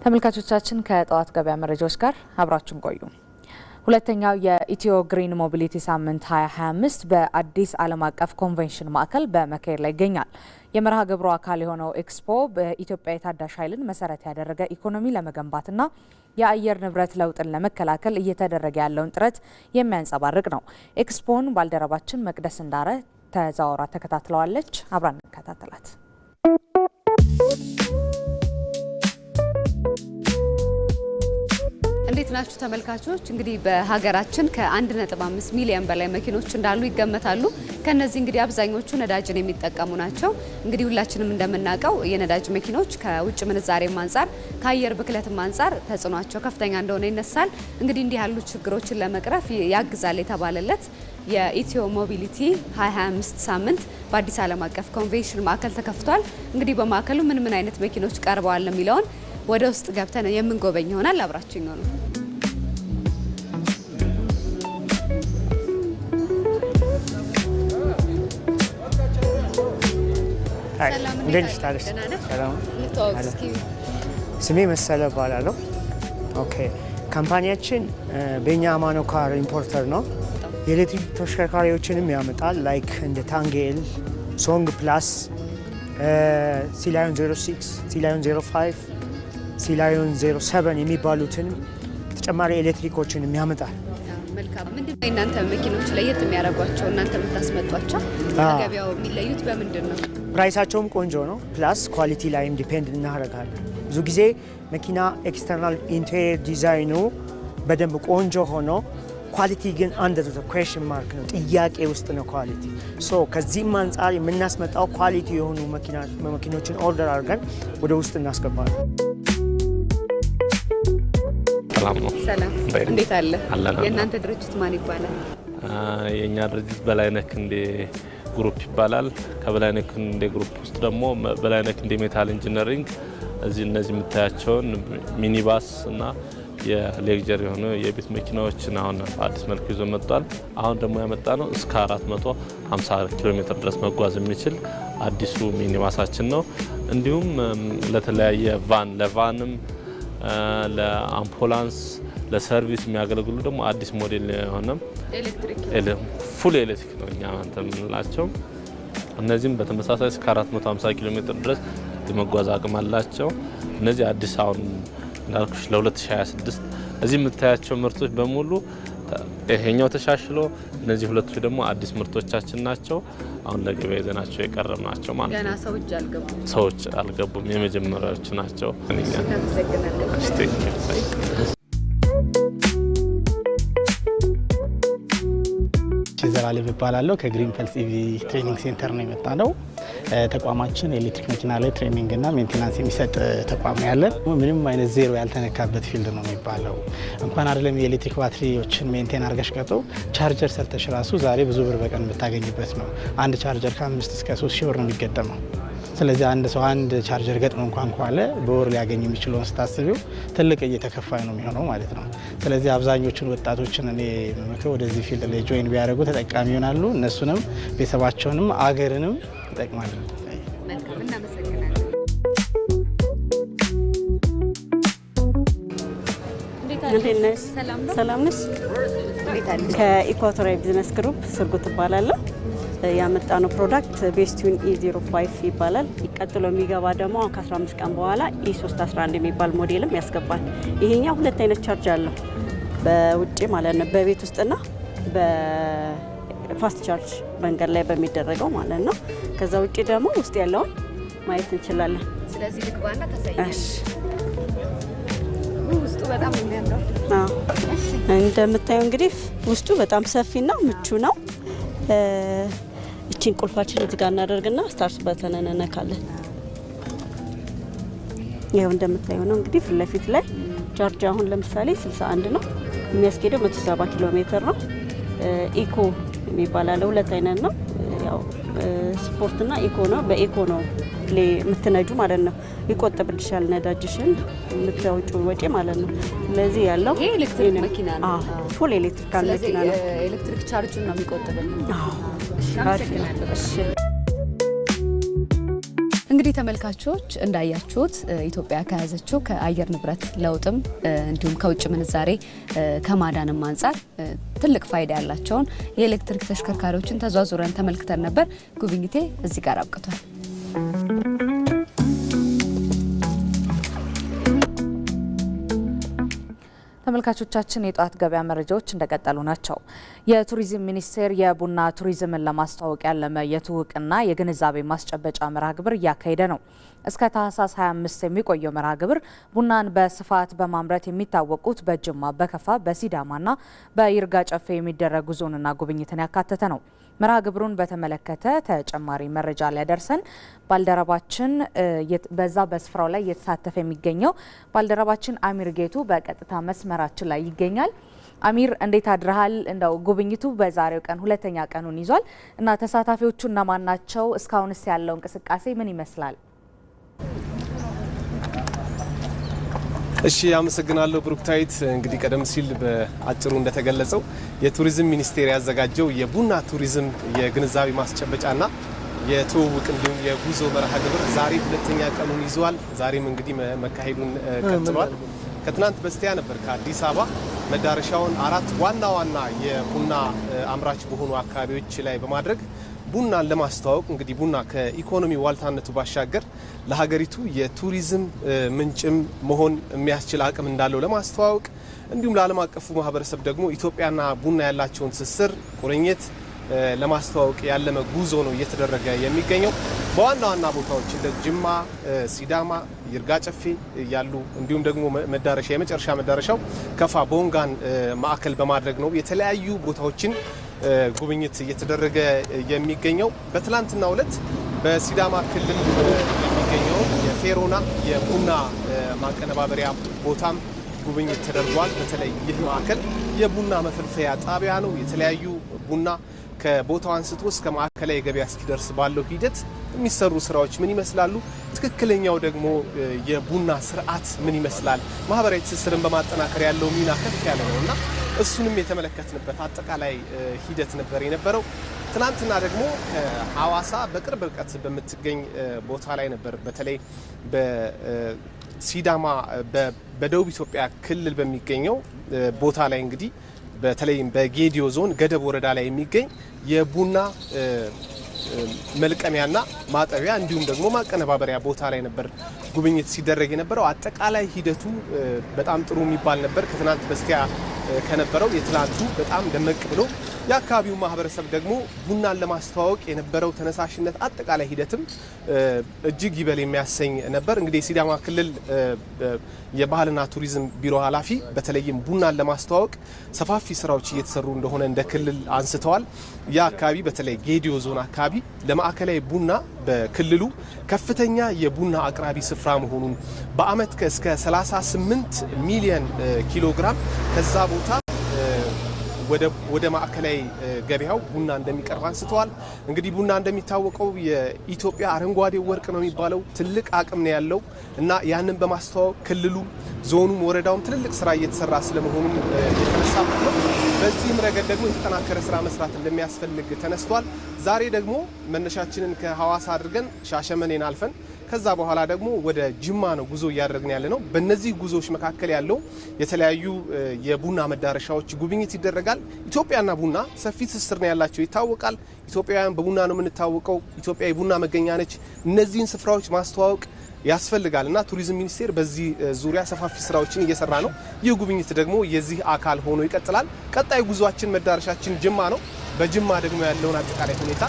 ተመልካቾቻችን ከጠዋት ገበያ መረጃዎች ጋር አብራችሁን ቆዩ። ሁለተኛው የኢትዮ ግሪን ሞቢሊቲ ሳምንት 2025 በአዲስ ዓለም አቀፍ ኮንቬንሽን ማዕከል በመካሄድ ላይ ይገኛል። የመርሃ ግብሩ አካል የሆነው ኤክስፖ በኢትዮጵያ የታዳሽ ኃይልን መሰረት ያደረገ ኢኮኖሚ ለመገንባትና የአየር ንብረት ለውጥን ለመከላከል እየተደረገ ያለውን ጥረት የሚያንጸባርቅ ነው። ኤክስፖን ባልደረባችን መቅደስ እንዳረ ተዛውራ ተከታትለዋለች። አብራን እንከታተላት። እንዴት ናችሁ ተመልካቾች? እንግዲህ በሀገራችን ከ1.5 ሚሊዮን በላይ መኪኖች እንዳሉ ይገመታሉ። ከነዚህ እንግዲህ አብዛኞቹ ነዳጅን የሚጠቀሙ ናቸው። እንግዲህ ሁላችንም እንደምናውቀው የነዳጅ መኪኖች ከውጭ ምንዛሬም አንፃር ከአየር ብክለትም አንፃር ተጽዕኗቸው ከፍተኛ እንደሆነ ይነሳል። እንግዲህ እንዲህ ያሉ ችግሮችን ለመቅረፍ ያግዛል የተባለለት የኢትዮ ሞቢሊቲ 2025 ሳምንት በአዲስ ዓለም አቀፍ ኮንቬንሽን ማዕከል ተከፍቷል። እንግዲህ በማዕከሉ ምን አይነት መኪኖች ቀርበዋል የሚለውን ወደ ውስጥ ገብተን የምንጎበኝ ይሆናል። አብራችሁኝ ነው። ስሜ መሰለ እባላለሁ። ኦኬ ካምፓኒያችን በእኛ አማኖ ካር ኢምፖርተር ነው። የኤሌክትሪክ ተሽከርካሪዎችንም ያመጣል። ላይክ እንደ ታንጌል፣ ሶንግ ፕላስ፣ ሲላዮን 06፣ ሲላዮን 05፣ ሲላዮን 07 የሚባሉትን ተጨማሪ ኤሌክትሪኮችንም ያመጣል። መልካም። ምንድነው እናንተ መኪኖች ለየት የሚያደርጓቸው? እናንተ የምታስመጧቸው ከገበያው የሚለዩት በምንድን ነው? ፕራይሳቸውም ቆንጆ ነው። ፕላስ ኳሊቲ ላይም ዲፔንድ እናደርጋለን። ብዙ ጊዜ መኪና ኤክስተርናል ኢንቴሪየር ዲዛይኑ በደንብ ቆንጆ ሆኖ ኳሊቲ ግን አንደር ዘ ኩዌስችን ማርክ ነው፣ ጥያቄ ውስጥ ነው ኳሊቲ። ሶ ከዚህም አንጻር የምናስመጣው ኳሊቲ የሆኑ መኪኖችን ኦርደር አድርገን ወደ ውስጥ እናስገባለን። ሰላም፣ እንዴት አለ? የእናንተ ድርጅት ማን ይባላል? የኛ ድርጅት በላይነህ ክንዴ ግሩፕ ይባላል። ከበላይነህ ክንዴ ግሩፕ ውስጥ ደግሞ በላይነህ ክንዴ ሜታል ኢንጂነሪንግ እነዚህ የምታያቸውን ሚኒባስ እና የሌክጀር የሆኑ የቤት መኪናዎችን አሁን አዲስ መልክ ይዞ መጥቷል። አሁን ደግሞ ያመጣ ነው እስከ 450 ኪሎ ሜትር ድረስ መጓዝ የሚችል አዲሱ ሚኒባሳችን ነው። እንዲሁም ለተለያየ ለቫንም ለአምቡላንስ ለሰርቪስ የሚያገለግሉ ደግሞ አዲስ ሞዴል የሆነ ፉል ኤሌክትሪክ ነው እኛ የምንላቸው። እነዚህም በተመሳሳይ እስከ 450 ኪሎ ሜትር ድረስ የመጓዝ አቅም አላቸው። እነዚህ አዲስ አሁን እንዳልኩሽ ለ2026 እዚህ የምታያቸው ምርቶች በሙሉ ይሄኛው ተሻሽሎ እነዚህ ሁለቱ ደግሞ አዲስ ምርቶቻችን ናቸው። አሁን ለገበያ ይዘናቸው የቀረብ ናቸው ማለት ነው። ገና ሰዎች አልገቡም፣ የመጀመሪያዎቹ ናቸው። ዘላለም እባላለሁ። ከግሪን ፐልስ ኢቪ ትሬኒንግ ሴንተር ነው የመጣ ነው። ተቋማችን የኤሌክትሪክ መኪና ላይ ትሬኒንግ እና ሜንቴናንስ የሚሰጥ ተቋም ያለን። ምንም አይነት ዜሮ ያልተነካበት ፊልድ ነው የሚባለው። እንኳን አይደለም የኤሌክትሪክ ባትሪዎችን ሜንቴን አድርገሽ ቀጥቶ ቻርጀር ሰርተሽ ራሱ ዛሬ ብዙ ብር በቀን የምታገኝበት ነው። አንድ ቻርጀር ከ5 እስከ 3 ሺህ ብር ነው የሚገጠመው። ስለዚህ አንድ ሰው አንድ ቻርጀር ገጥሞ እንኳን ካለ በወር ሊያገኝ የሚችለውን ስታስቢው ትልቅ እየተከፋይ ነው የሚሆነው ማለት ነው። ስለዚህ አብዛኞቹን ወጣቶችን እኔ መመክረው ወደዚህ ፊልድ ላይ ጆይን ቢያደርጉ ተጠቃሚ ይሆናሉ። እነሱንም ቤተሰባቸውንም አገርንም ይጠቅማሉ። መልካም፣ እናመሰግናለን። ሰላም ነሽ? ከኢኳቶሪያል ቢዝነስ ግሩፕ ስርጉት እባላለሁ። ያመጣነው ፕሮዳክት ቤስቱን E05 ይባላል። ቀጥሎ የሚገባ ደግሞ አሁን ከ15 ቀን በኋላ E311 የሚባል ሞዴልም ያስገባል። ይሄኛው ሁለት አይነት ቻርጅ አለው፣ በውጪ ማለት ነው፣ በቤት ውስጥና በፋስት ቻርጅ መንገድ ላይ በሚደረገው ማለት ነው። ከዛ ውጪ ደግሞ ውስጥ ያለውን ማየት እንችላለን። ስለዚህ ልግባና ታሳያለሽ። ውስጡ በጣም የሚያምረው እንደምታዩ እንግዲህ ውስጡ በጣም ሰፊና ምቹ ነው። እቺን ቁልፋችን እዚህ ጋር እናደርግና ስታርት በተን እንነካለን። ይሄው እንደምታዩ ነው እንግዲህ ፊት ለፊት ላይ ቻርጅ አሁን ለምሳሌ 61 ነው የሚያስኬደው 170 ኪሎ ሜትር ነው። ኢኮ የሚባል ሁለት አይነት ነው። ያው ስፖርት እና ኢኮ ነው። በኢኮ ነው የምትነጁ ማለት ነው። ይቆጥብልሻል ነዳጅሽን የምታወጪው ወጪ ማለት ነው። ስለዚህ ያለው ይሄ ኤሌክትሪክ መኪና ነው። ፉል ኤሌክትሪካል መኪና ነው። ኤሌክትሪክ ቻርጅን ነው የሚቆጥብልን። እሺ እንግዲህ ተመልካቾች እንዳያችሁት ኢትዮጵያ ከያዘችው ከአየር ንብረት ለውጥም እንዲሁም ከውጭ ምንዛሬ ከማዳንም አንፃር ትልቅ ፋይዳ ያላቸውን የኤሌክትሪክ ተሽከርካሪዎችን ተዟዙረን ተመልክተን ነበር። ጉብኝቴ እዚህ ጋር አብቅቷል። ተመልካቾቻችን የጧት ገበያ መረጃዎች እንደቀጠሉ ናቸው። የቱሪዝም ሚኒስቴር የቡና ቱሪዝምን ለማስተዋወቅ ያለመ የትውውቅና የግንዛቤ ማስጨበጫ መርሃ ግብር እያካሄደ ነው። እስከ ታህሳስ 25 የሚቆየው መርሃ ግብር ቡናን በስፋት በማምረት የሚታወቁት በጅማ፣ በከፋ፣ በሲዳማና በይርጋ ጨፌ የሚደረግ ጉዞንና ጉብኝትን ያካተተ ነው። መርሃ ግብሩን በተመለከተ ተጨማሪ መረጃ ሊያደርሰን ባልደረባችን በዛ በስፍራው ላይ እየተሳተፈ የሚገኘው ባልደረባችን አሚር ጌቱ በቀጥታ መስመራችን ላይ ይገኛል። አሚር እንዴት አድረሃል? እንደው ጉብኝቱ በዛሬው ቀን ሁለተኛ ቀኑን ይዟል እና ተሳታፊዎቹ እነማን ናቸው? እስካሁንስ ያለው እንቅስቃሴ ምን ይመስላል? እሺ አመሰግናለሁ ብሩክታይት። እንግዲህ ቀደም ሲል በአጭሩ እንደተገለጸው የቱሪዝም ሚኒስቴር ያዘጋጀው የቡና ቱሪዝም የግንዛቤ ማስጨበጫና የትውውቅ እንዲሁም የጉዞ መርሃ ግብር ዛሬ ሁለተኛ ቀኑን ይዟል። ዛሬም እንግዲህ መካሄዱን ቀጥሏል። ከትናንት በስቲያ ነበር ከአዲስ አበባ መዳረሻውን 4 ዋና ዋና የቡና አምራች በሆኑ አካባቢዎች ላይ በማድረግ ቡናን ለማስተዋወቅ እንግዲህ ቡና ከኢኮኖሚ ዋልታነቱ ባሻገር ለሀገሪቱ የቱሪዝም ምንጭም መሆን የሚያስችል አቅም እንዳለው ለማስተዋወቅ እንዲሁም ለዓለም አቀፉ ማህበረሰብ ደግሞ ኢትዮጵያና ቡና ያላቸውን ትስስር ቁርኝት ለማስተዋወቅ ያለመ ጉዞ ነው እየተደረገ የሚገኘው። በዋና ዋና ቦታዎች እንደ ጅማ፣ ሲዳማ፣ ይርጋ ጨፌ ያሉ እንዲሁም ደግሞ የመጨረሻ መዳረሻው ከፋ ቦንጋን ማዕከል በማድረግ ነው የተለያዩ ቦታዎችን ጉብኝት እየተደረገ የሚገኘው። በትላንትናው ዕለት በሲዳማ ክልል የሚገኘው የፌሮና የቡና ማቀነባበሪያ ቦታም ጉብኝት ተደርጓል። በተለይ ይህ ማዕከል የቡና መፈልፈያ ጣቢያ ነው። የተለያዩ ቡና ከቦታው አንስቶ እስከ ማዕከላዊ ገበያ እስኪደርስ ባለው ሂደት የሚሰሩ ስራዎች ምን ይመስላሉ፣ ትክክለኛው ደግሞ የቡና ስርዓት ምን ይመስላል፣ ማህበራዊ ትስስርን በማጠናከር ያለው ሚና ከፍ ያለ ነውና እሱንም የተመለከትንበት አጠቃላይ ሂደት ነበር የነበረው። ትናንትና ደግሞ ከሐዋሳ በቅርብ ርቀት በምትገኝ ቦታ ላይ ነበር በተለይ በሲዳማ በደቡብ ኢትዮጵያ ክልል በሚገኘው ቦታ ላይ እንግዲህ በተለይም በጌዲዮ ዞን ገደብ ወረዳ ላይ የሚገኝ የቡና መልቀሚያና ማጠቢያ እንዲሁም ደግሞ ማቀነባበሪያ ቦታ ላይ ነበር ጉብኝት ሲደረግ የነበረው። አጠቃላይ ሂደቱ በጣም ጥሩ የሚባል ነበር። ከትናንት በስቲያ ከነበረው የትናንቱ በጣም ደመቅ ብሎ የአካባቢው ማህበረሰብ ደግሞ ቡናን ለማስተዋወቅ የነበረው ተነሳሽነት አጠቃላይ ሂደትም እጅግ ይበል የሚያሰኝ ነበር። እንግዲህ የሲዳማ ክልል የባህልና ቱሪዝም ቢሮ ኃላፊ በተለይም ቡናን ለማስተዋወቅ ሰፋፊ ስራዎች እየተሰሩ እንደሆነ እንደ ክልል አንስተዋል። ያ አካባቢ በተለይ ጌዲዮ ዞን አካባቢ ለማዕከላዊ ቡና በክልሉ ከፍተኛ የቡና አቅራቢ ስፍራ መሆኑን በአመት እስከ 38 ሚሊዮን ኪሎ ግራም ከዛ ቦታ ወደ ማዕከላዊ ገበያው ቡና እንደሚቀርብ አንስተዋል። እንግዲህ ቡና እንደሚታወቀው የኢትዮጵያ አረንጓዴ ወርቅ ነው የሚባለው ትልቅ አቅም ነው ያለው እና ያንን በማስተዋወቅ ክልሉ ዞኑም ወረዳውም ትልልቅ ስራ እየተሰራ ስለመሆኑም የተነሳበት ነው። በዚህም ረገድ ደግሞ የተጠናከረ ስራ መስራት እንደሚያስፈልግ ተነስቷል። ዛሬ ደግሞ መነሻችንን ከሐዋሳ አድርገን ሻሸመኔን አልፈን ከዛ በኋላ ደግሞ ወደ ጅማ ነው ጉዞ እያደረግን ያለ ነው። በእነዚህ ጉዞዎች መካከል ያለው የተለያዩ የቡና መዳረሻዎች ጉብኝት ይደረጋል። ኢትዮጵያና ቡና ሰፊ ትስስር ነው ያላቸው ይታወቃል። ኢትዮጵያውያን በቡና ነው የምንታወቀው። ኢትዮጵያ የቡና መገኛ ነች። እነዚህን ስፍራዎች ማስተዋወቅ ያስፈልጋል እና ቱሪዝም ሚኒስቴር በዚህ ዙሪያ ሰፋፊ ስራዎችን እየሰራ ነው። ይህ ጉብኝት ደግሞ የዚህ አካል ሆኖ ይቀጥላል። ቀጣይ ጉዟችን መዳረሻችን ጅማ ነው። በጅማ ደግሞ ያለውን አጠቃላይ ሁኔታ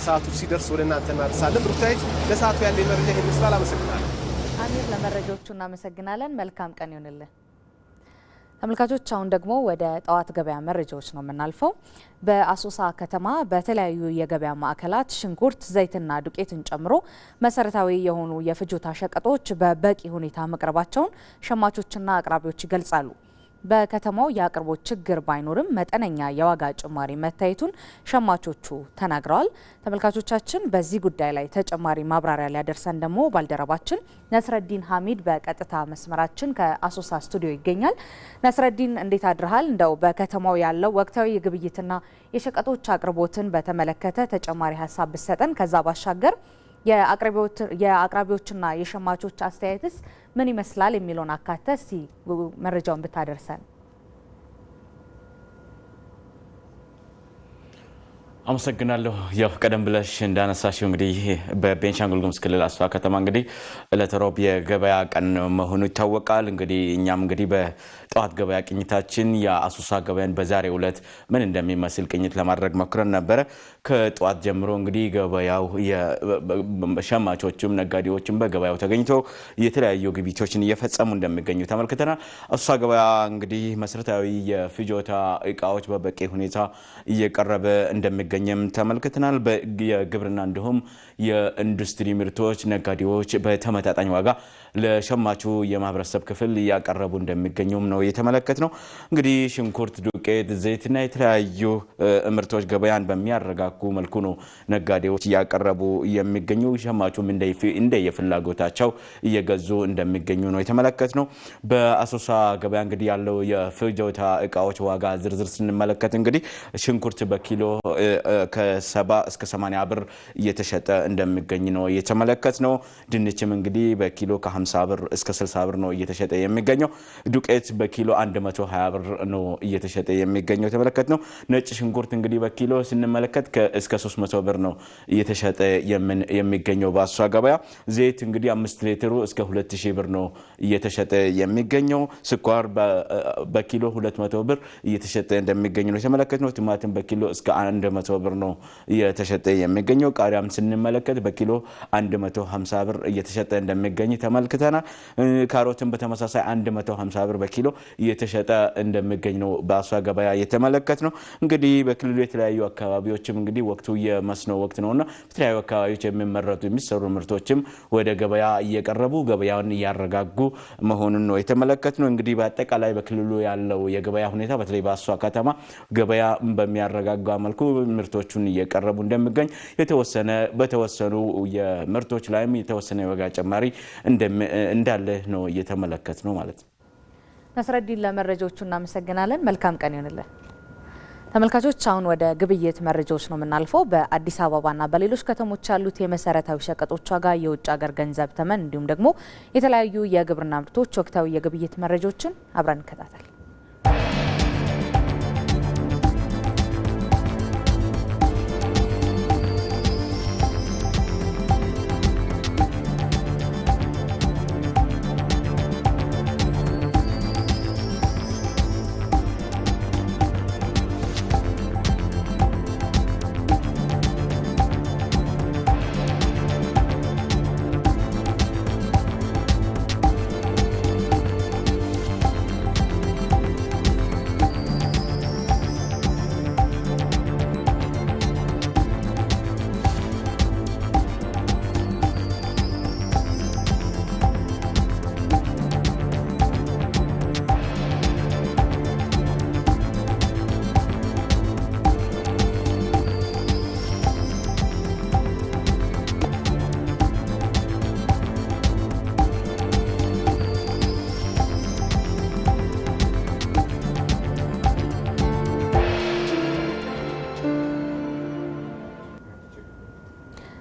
ሰዓቱ ሲደርስ ወደ እናንተ እናደርሳለን። ብሩክታይት ለሰዓቱ ያለኝ መረጃ ይሄን ይመስላል። አመሰግናለሁ። አሚር ለመረጃዎቹ እናመሰግናለን። መልካም ቀን ይሁንልን። ተመልካቾች አሁን ደግሞ ወደ ጠዋት ገበያ መረጃዎች ነው የምናልፈው። በአሶሳ ከተማ በተለያዩ የገበያ ማዕከላት ሽንኩርት፣ ዘይትና ዱቄትን ጨምሮ መሰረታዊ የሆኑ የፍጆታ ሸቀጦች በበቂ ሁኔታ መቅረባቸውን ሸማቾችና አቅራቢዎች ይገልጻሉ። በከተማው የአቅርቦት ችግር ባይኖርም መጠነኛ የዋጋ ጭማሪ መታየቱን ሸማቾቹ ተናግረዋል። ተመልካቾቻችን በዚህ ጉዳይ ላይ ተጨማሪ ማብራሪያ ሊያደርሰን ደግሞ ባልደረባችን ነስረዲን ሐሚድ በቀጥታ መስመራችን ከአሶሳ ስቱዲዮ ይገኛል። ነስረዲን እንዴት አድርሃል? እንደው በከተማው ያለው ወቅታዊ የግብይትና የሸቀጦች አቅርቦትን በተመለከተ ተጨማሪ ሀሳብ ብሰጠን፣ ከዛ ባሻገር የአቅራቢዎችና የሸማቾች አስተያየትስ ምን ይመስላል የሚለውን አካተህ እስቲ መረጃውን ብታደርሰን። አመሰግናለሁ። ያው ቀደም ብለሽ እንዳነሳሽው እንግዲህ በቤንሻንጉል ጉሙዝ ክልል አሶሳ ከተማ እንግዲህ ዕለተ ሮብ የገበያ ቀን መሆኑ ይታወቃል። እንግዲህ እኛም እንግዲህ በጠዋት ገበያ ቅኝታችን የአሶሳ ገበያን በዛሬው ዕለት ምን እንደሚመስል ቅኝት ለማድረግ ሞክረን ነበረ። ከጠዋት ጀምሮ እንግዲህ ገበያው ሸማቾችም ነጋዴዎችም በገበያው ተገኝተው የተለያዩ ግብይቶችን እየፈጸሙ እንደሚገኙ ተመልክተናል። አሶሳ ገበያ እንግዲህ መሰረታዊ የፍጆታ እቃዎች በበቂ ሁኔታ እየቀረበ እንደሚገኙ ተመልክተናል። የግብርና እንዲሁም የኢንዱስትሪ ምርቶች ነጋዴዎች በተመጣጣኝ ዋጋ ለሸማቹ የማህበረሰብ ክፍል እያቀረቡ እንደሚገኙም ነው የተመለከትነው። እንግዲህ ሽንኩርት፣ ዱቄት፣ ዘይትና የተለያዩ ምርቶች ገበያን በሚያረጋጉ መልኩ ነው ነጋዴዎች እያቀረቡ የሚገኙ። ሸማቹም እንደየፍላጎታቸው እየገዙ እንደሚገኙ ነው የተመለከትነው። በአሶሳ ገበያ እንግዲህ ያለው የፍጆታ እቃዎች ዋጋ ዝርዝር ስንመለከት እንግዲህ ሽንኩርት በኪሎ ከ70 እስከ 80 ብር እየተሸጠ እንደሚገኝ ነው የተመለከትነው። ድንችም እንግዲህ በኪሎ ከ50 ብር እስከ 60 ብር ነው እየተሸጠ የሚገኘው። ዱቄት በኪሎ 120 ብር ነው እየተሸጠ የሚገኘው የተመለከትነው። ነጭ ሽንኩርት እንግዲህ በኪሎ ስንመለከት እስከ 300 ብር ነው እየተሸጠ የሚገኘው በአሶሳ ገበያ። ዘይት እንግዲህ 5 ሊትሩ እስከ 2000 ብር ነው እየተሸጠ የሚገኘው። ስኳር በኪሎ 200 ብር እየተሸጠ እንደሚገኝ ነው የተመለከትነው። ቲማቲም በኪሎ እስከ 100 ብር ነው እየተሸጠ የሚገኘው። ቃሪያም ስንመለከት በኪሎ 150 ብር እየተሸጠ እንደሚገኝ ተመልክተናል። ካሮትም በተመሳሳይ 150 ብር በኪሎ እየተሸጠ እንደሚገኝ ነው በአሶሳ ገበያ የተመለከትነው። እንግዲህ በክልሉ የተለያዩ አካባቢዎችም እንግዲህ ወቅቱ የመስኖ ወቅት ነውና በተለያዩ አካባቢዎች የሚሰሩ ምርቶችም ወደ ገበያ እየቀረቡ ገበያውን እያረጋጉ መሆኑን ነው የተመለከትነው። እንግዲህ በአጠቃላይ በክልሉ ያለው የገበያ ሁኔታ በተለይ በአሶሳ ከተማ ገበያ በሚያረጋጋ መልኩ ምርቶቹን እየቀረቡ እንደሚገኝ በተወሰኑ የምርቶች ላይም የተወሰነ የዋጋ ጭማሪ እንዳለ ነው እየተመለከትነው ማለት ነው። ነስረዲን ለመረጃዎቹ እናመሰግናለን። መልካም ቀን ይሁንልን። ተመልካቾች አሁን ወደ ግብይት መረጃዎች ነው የምናልፈው። በአዲስ አበባና በሌሎች ከተሞች ያሉት የመሰረታዊ ሸቀጦች ዋጋ፣ የውጭ ሀገር ገንዘብ ተመን እንዲሁም ደግሞ የተለያዩ የግብርና ምርቶች ወቅታዊ የግብይት መረጃዎችን አብረን እንከታተል።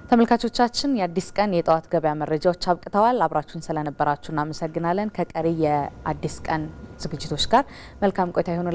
ተመልካቾቻችን የአዲስ ቀን የጠዋት ገበያ መረጃዎች አብቅተዋል። አብራችሁን ስለነበራችሁ እናመሰግናለን። ከቀሪ የአዲስ ቀን ዝግጅቶች ጋር መልካም ቆይታ ይሁንላችሁ።